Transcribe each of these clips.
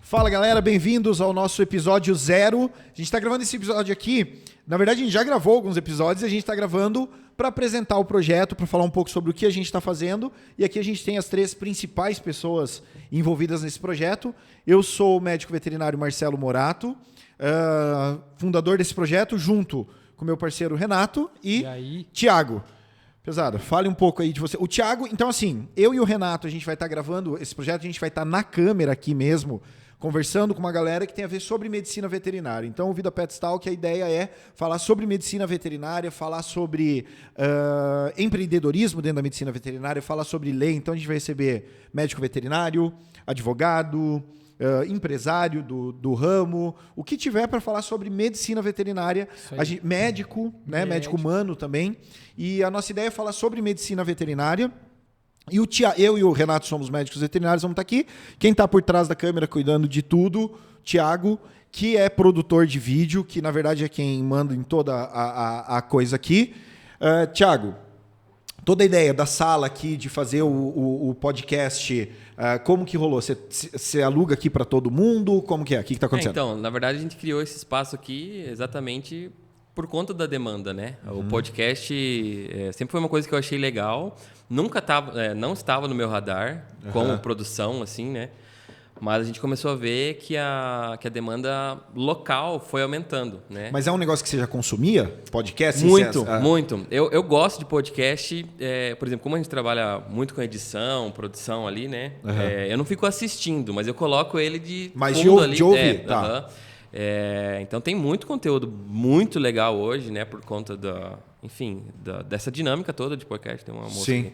Fala galera, bem-vindos ao nosso episódio 0. A gente está gravando esse episódio aqui, na verdade a gente já gravou alguns episódios e a gente está gravando para apresentar o projeto, para falar um pouco sobre o que a gente está fazendo. E aqui a gente tem as 3 principais pessoas envolvidas nesse projeto. Eu sou o médico veterinário Marcelo Morato, fundador desse projeto, junto com meu parceiro Renato e Thiago. Pesado, fale um pouco aí de você. O Thiago, então assim, eu e o Renato, a gente vai estar gravando esse projeto, a gente vai estar na câmera aqui mesmo, conversando com uma galera que tem a ver sobre medicina veterinária. Então, o Vida Pets Talk, a ideia é falar sobre medicina veterinária, falar sobre empreendedorismo dentro da medicina veterinária, falar sobre lei. Então, a gente vai receber médico veterinário, advogado, empresário do ramo, o que tiver para falar sobre medicina veterinária, médico, né, médico humano também. E a nossa ideia é falar sobre medicina veterinária. E eu e o Renato somos médicos veterinários, vamos estar aqui. Quem está por trás da câmera cuidando de tudo, Thiago, que é produtor de vídeo, que na verdade é quem manda em toda a coisa aqui. Thiago, toda a ideia da sala aqui, de fazer o podcast, como que rolou? Você aluga aqui para todo mundo? Como que é? O que está acontecendo? Então, na verdade, a gente criou esse espaço aqui exatamente por conta da demanda, né? O podcast sempre foi uma coisa que eu achei legal. Nunca não estava no meu radar como produção, assim, né? Mas a gente começou a ver que a demanda local foi aumentando, né? Mas é um negócio que você já consumia? Podcast? Muito. Eu gosto de podcast. Por exemplo, como a gente trabalha muito com edição, produção ali, né? Eu não fico assistindo, mas eu coloco ele de fundo ali. De ouvir, tá. Então tem muito conteúdo muito legal hoje, né? Por conta dessa dinâmica toda de podcast. Tem uma moça aqui.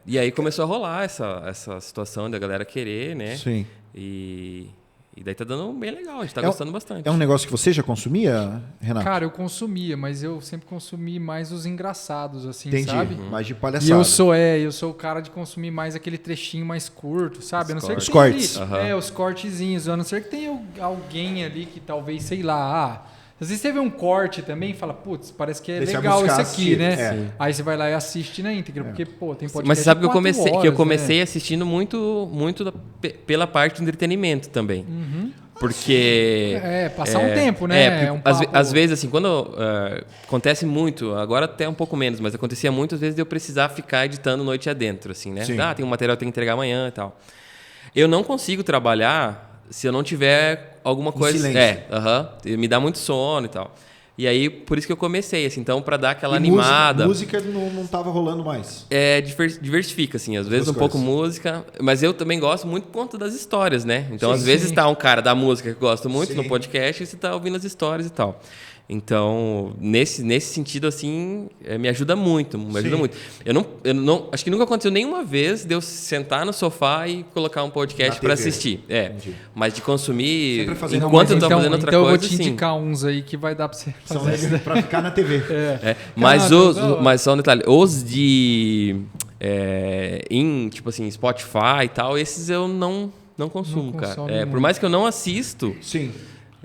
E aí começou a rolar essa situação da galera querer, né? Sim. E daí tá dando bem legal, a gente tá gostando bastante. É um negócio que você já consumia, Renato? Cara, eu consumia, mas eu sempre consumi mais os engraçados, assim, Entendi. sabe? Mais de palhaçada. E eu sou o cara de consumir mais aquele trechinho mais curto, sabe? A não ser que os cortes. os cortezinhos. A não ser que tenha alguém ali que talvez, sei lá... Às vezes você vê um corte também e fala, putz, parece que é legal isso aqui, né? Aí você vai lá e assiste na íntegra, porque, tem podcast. Mas você sabe que eu comecei assistindo muito pela parte do entretenimento também. Porque... passar um tempo, né? Às vezes, assim, quando acontece muito, agora até um pouco menos, mas acontecia muito, às vezes, de eu precisar ficar editando noite adentro, assim, né? Tem um material que tem que entregar amanhã e tal. Eu não consigo trabalhar se eu não tiver alguma coisa... Me dá muito sono e tal. E aí, por isso que eu comecei, assim, então, para dar aquela animada... Música não tava rolando mais. Diversifica, assim, às vezes pouco música, mas eu também gosto muito por conta das histórias, né? Então, às vezes tá um cara da música que eu gosto muito no podcast e você tá ouvindo as histórias e tal. Então, nesse sentido, assim, me ajuda muito, Eu não, acho que nunca aconteceu nenhuma vez de eu sentar no sofá e colocar um podcast para assistir. Mas de consumir enquanto eu tô fazendo outra coisa, eu vou te indicar uns aí que vai dar para você fazer. Para ficar na TV. Mas só um detalhe, os de tipo assim, Spotify e tal, esses eu não consumo, cara. Por mais que eu não assisto... Sim.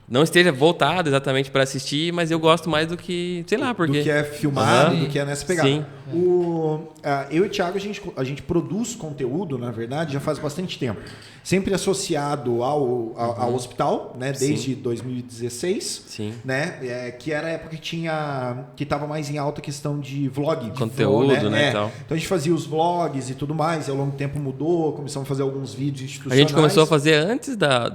Não esteja voltado exatamente para assistir, mas eu gosto mais do que, sei lá, porque... Do que é filmado, do que é nessa pegada. Sim. Eu e o Thiago, a gente produz conteúdo, na verdade, já faz bastante tempo. Sempre associado ao hospital, né? Desde 2016. Sim. Né? Que era a época que estava mais em alta a questão de vlog. Conteúdo, né? Tal. Então a gente fazia os vlogs e tudo mais, e ao longo do tempo mudou, começamos a fazer alguns vídeos institucionais. A gente começou a fazer antes da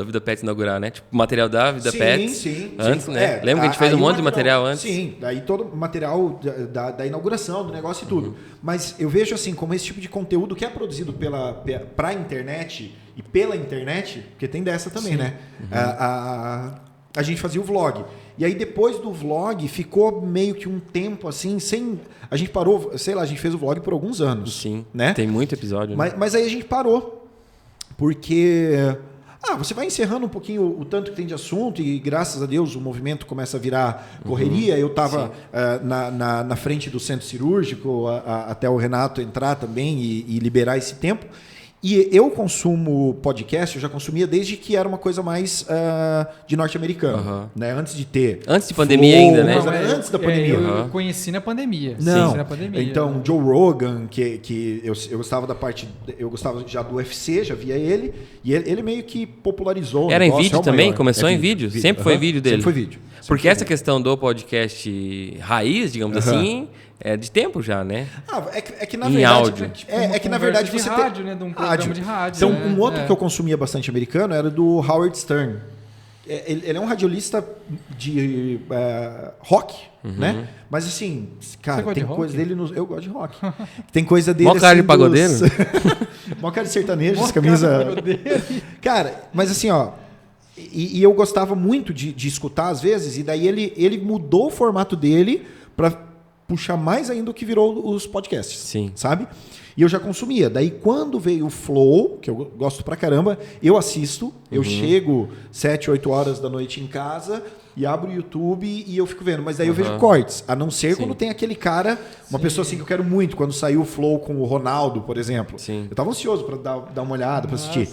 Vida Pets inaugurar, né? Tipo, material da Vida Pets. Sim. Antes, né? Lembra que a gente fez um monte de material antes? Sim, daí todo o material da inauguração, do negócio e tudo. Mas eu vejo assim, como esse tipo de conteúdo que é produzido para a internet e pela internet, porque tem dessa também, né? A gente fazia o vlog. E aí depois do vlog ficou meio que um tempo assim, a gente parou, sei lá, a gente fez o vlog por alguns anos. Sim, né? Tem muito episódio. Mas aí a gente parou, porque... você vai encerrando um pouquinho o tanto que tem de assunto e, graças a Deus, o movimento começa a virar correria. Eu estava na frente do centro cirúrgico, até o Renato entrar também e liberar esse tempo. E eu consumo podcast, eu já consumia desde que era uma coisa mais de norte-americano, né? Antes de ter... Antes de pandemia ainda, né? Antes da pandemia. Eu conheci na pandemia. Não, na pandemia. Então, Joe Rogan, que eu gostava da parte... Eu gostava já do UFC, já via ele. E ele meio que popularizou. Era em vídeo também? Começou em vídeo? Sempre foi vídeo dele? Sempre foi vídeo. Porque essa questão do podcast raiz, digamos assim... É de tempo já, né? É que na em verdade... áudio. É que na verdade de você rádio, né? De um programa de rádio. Então, um outro que eu consumia bastante americano era do Howard Stern. Ele é um radiolista de rock, né? Mas assim, cara, tem coisa dele... Eu gosto de rock. Tem coisa dele... Mó cara de pagodeiro? Mó cara de sertanejo, camisa... Cara, mas assim, ó... E eu gostava muito de escutar às vezes, e daí ele mudou o formato dele para puxar mais ainda o que virou os podcasts. Sim. Sabe? E eu já consumia. Daí, quando veio o Flow, que eu gosto pra caramba, eu assisto, eu chego 7, 8 horas da noite em casa e abro o YouTube e eu fico vendo. Mas daí eu vejo cortes, a não ser quando tem aquele cara, uma pessoa assim que eu quero muito, quando saiu o Flow com o Ronaldo, por exemplo. Sim. Eu tava ansioso pra dar uma olhada, pra assistir.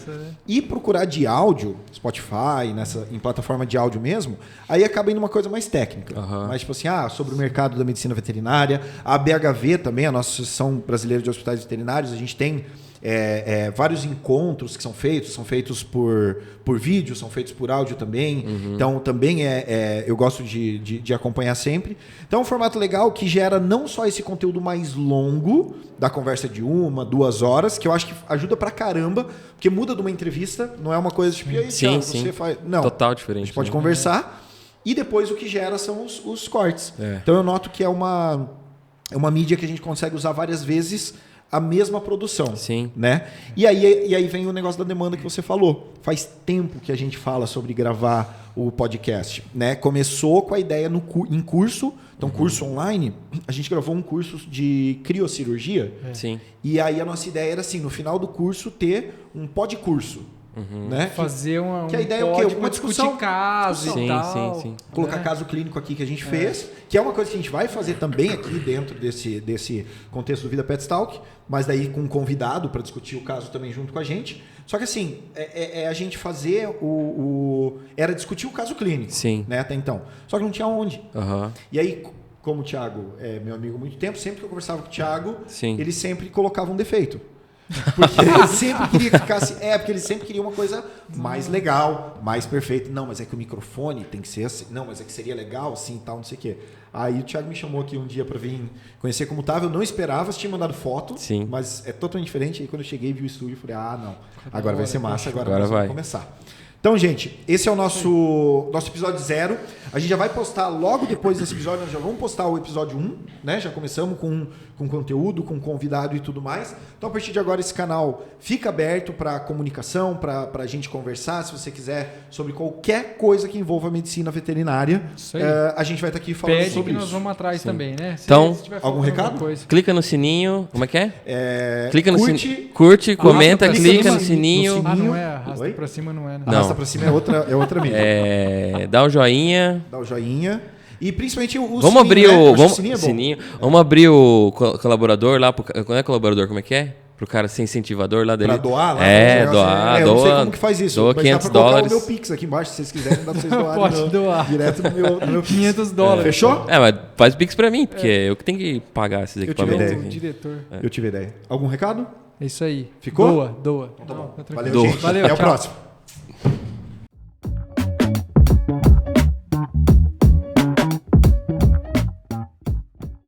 E procurar de áudio, Spotify, em plataforma de áudio mesmo, aí acaba indo uma coisa mais técnica. Mas tipo assim, sobre o mercado da medicina veterinária, a BHV também, a nossa Associação Brasileira de Hospitais Veterinários, a gente tem vários encontros que são feitos por vídeo, são feitos por áudio também. Então também eu gosto de acompanhar sempre. Então é um formato legal que gera não só esse conteúdo mais longo, da conversa de 1, 2 horas, que eu acho que ajuda pra caramba, porque muda de uma entrevista, não é uma coisa tipo, e aí, Thiago, você faz... Não, total diferente. A gente pode conversar e depois o que gera são os cortes. Então eu noto que é uma mídia que a gente consegue usar várias vezes a mesma produção. Sim. Né? E aí vem o negócio da demanda que você falou. Faz tempo que a gente fala sobre gravar o podcast. Né? Começou com a ideia em curso. Então, curso online, a gente gravou um curso de criocirurgia. Sim. E aí a nossa ideia era assim, no final do curso, ter um podcurso. Né? Fazer que a ideia é o quê? Uma discussão. Caso e tal. Sim. Colocar caso clínico aqui que a gente fez, que é uma coisa que a gente vai fazer também aqui dentro desse contexto do Vida Pets Talk, mas daí com um convidado para discutir o caso também junto com a gente. Só que assim, a gente fazer era discutir o caso clínico, né, até então. Só que não tinha onde. E aí, como o Thiago é meu amigo há muito tempo, sempre que eu conversava com o Thiago, ele sempre colocava um defeito. Porque ele sempre queria que ficasse. Porque ele sempre queria uma coisa mais legal, mais perfeita. Não, mas é que o microfone tem que ser assim. Não, mas é que seria legal assim e tal, não sei o quê. Aí o Thiago me chamou aqui um dia para vir conhecer como estava. Eu não esperava, você tinha mandado foto, mas é totalmente diferente. Aí quando eu cheguei, vi o estúdio, eu falei: não, agora vai ser massa, agora nós vamos começar. Então, gente, esse é o nosso episódio 0. A gente já vai postar logo depois desse episódio, nós já vamos postar o episódio 1, né? Já começamos com conteúdo, com convidado e tudo mais. Então, a partir de agora, esse canal fica aberto para comunicação, para a gente conversar, se você quiser, sobre qualquer coisa que envolva a medicina veterinária. A gente vai estar aqui falando sobre isso. Nós vamos atrás também, né? Então, algum recado? Clica no sininho. Como é que é? Clica no sininho. Curte, comenta, clica no sininho. Não é. Arrasta pra cima não é, né? Arrasta pra cima é outra mídia. Dá o joinha. E principalmente o vamos sininho, abrir sininho. Vamos abrir o colaborador lá. Não é colaborador, como é que é? Pro cara ser incentivador lá dele. Pra doar lá? Doar. Eu não sei como que faz isso. Doa mas $500. dá pra colocar o meu Pix aqui embaixo, se vocês quiserem, dá pra vocês doarem. Pode doar. Direto no meu Pix. $500. Fechou? Mas faz Pix pra mim, porque eu que tenho que pagar esses equipamentos. O diretor. Eu tive ideia. Algum recado? É isso aí. Ficou? Doa. Então tá bom. Valeu, gente. Valeu, até o tchau. próximo.